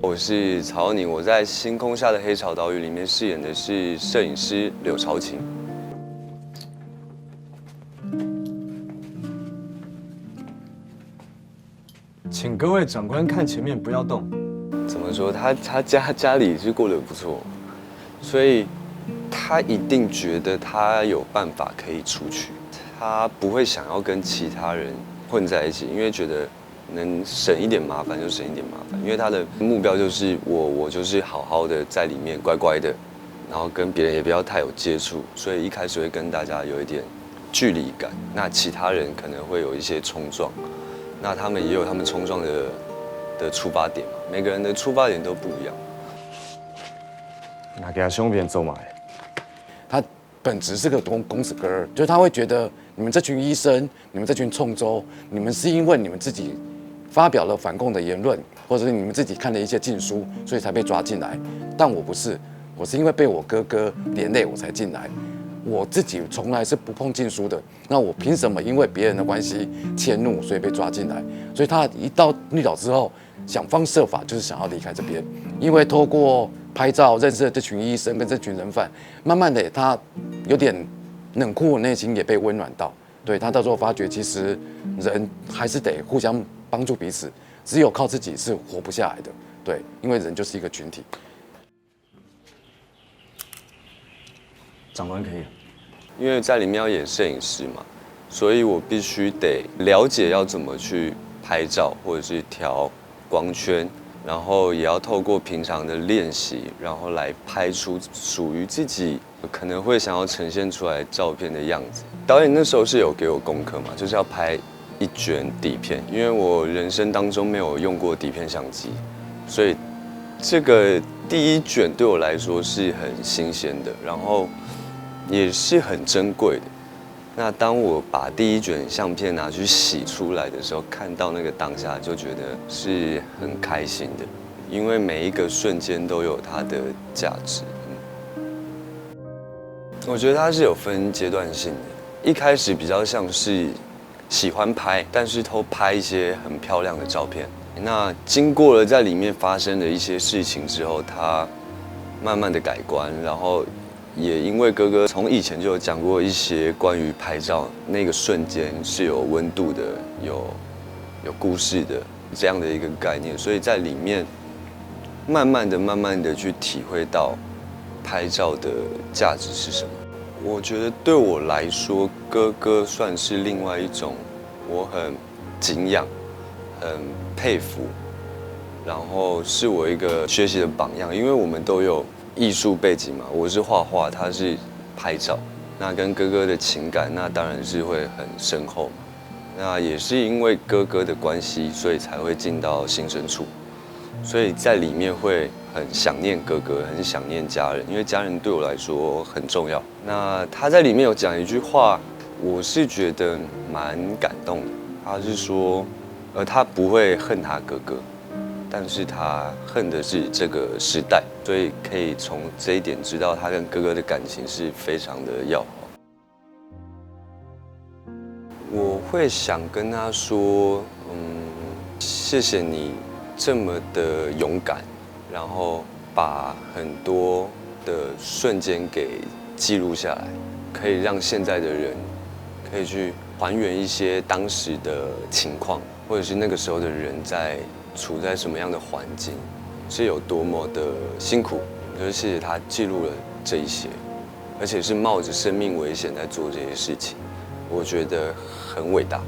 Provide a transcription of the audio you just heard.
我是曹宁，我在《星空下的黑潮岛屿》里面饰演的是摄影师柳朝晴。请各位长官看前面，不要动。怎么说？他家里是过得不错，所以他一定觉得他有办法可以出去，他不会想要跟其他人混在一起，因为觉得能省一点麻烦就省一点麻烦。因为他的目标就是我就是好好的在里面乖乖的，然后跟别人也不要太有接触，所以一开始会跟大家有一点距离感。那其他人可能会有一些冲撞。那他们也有他们冲撞的出发点嘛，每个人的出发点都不一样。那给他胸边走嘛。他本质是个公子哥儿，就是他会觉得你们这群医生，你们这群冲州，你们是因为你们自己发表了反共的言论，或者是你们自己看了一些禁书，所以才被抓进来。但我不是，我是因为被我哥哥连累我才进来。我自己从来是不碰禁书的，那我凭什么因为别人的关系迁怒，所以被抓进来？所以他一到绿岛之后，想方设法就是想要离开这边，因为透过拍照认识了这群医生跟这群人犯，慢慢的他有点冷酷的内心也被温暖到。对，他到时候发觉，其实人还是得互相帮助彼此，只有靠自己是活不下来的。对，因为人就是一个群体。长官可以了。因为在里面要演摄影师嘛，所以我必须得了解要怎么去拍照，或者是调光圈，然后也要透过平常的练习，然后来拍出属于自己可能会想要呈现出来照片的样子。导演那时候是有给我功课嘛，就是要拍一卷底片，因为我人生当中没有用过底片相机，所以这个第一卷对我来说是很新鲜的，然后也是很珍贵的。那当我把第一卷相片拿去洗出来的时候，看到那个当下，就觉得是很开心的，因为每一个瞬间都有它的价值。我觉得它是有分阶段性的，一开始比较像是喜欢拍，但是偷拍一些很漂亮的照片。那经过了在里面发生的一些事情之后，他慢慢的改观，然后也因为哥哥从以前就有讲过一些关于拍照那个瞬间是有温度的、有故事的这样的一个概念，所以在里面慢慢的去体会到拍照的价值是什么。我觉得对我来说，哥哥算是另外一种我很敬仰、很佩服，然后是我一个学习的榜样，因为我们都有艺术背景嘛，我是画画，他是拍照，那跟哥哥的情感那当然是会很深厚嘛。那也是因为哥哥的关系，所以才会进到新生处，所以在里面会很想念哥哥，很想念家人，因为家人对我来说很重要。那他在里面有讲一句话，我是觉得蛮感动的。他是说，他不会恨他哥哥，但是他恨的是这个时代，所以可以从这一点知道他跟哥哥的感情是非常的要好。我会想跟他说，谢谢你这么的勇敢，然后把很多的瞬间给记录下来，可以让现在的人可以去还原一些当时的情况，或者是那个时候的人处在什么样的环境，是有多么的辛苦。就是谢谢他记录了这一些，而且是冒着生命危险在做这些事情，我觉得很伟大。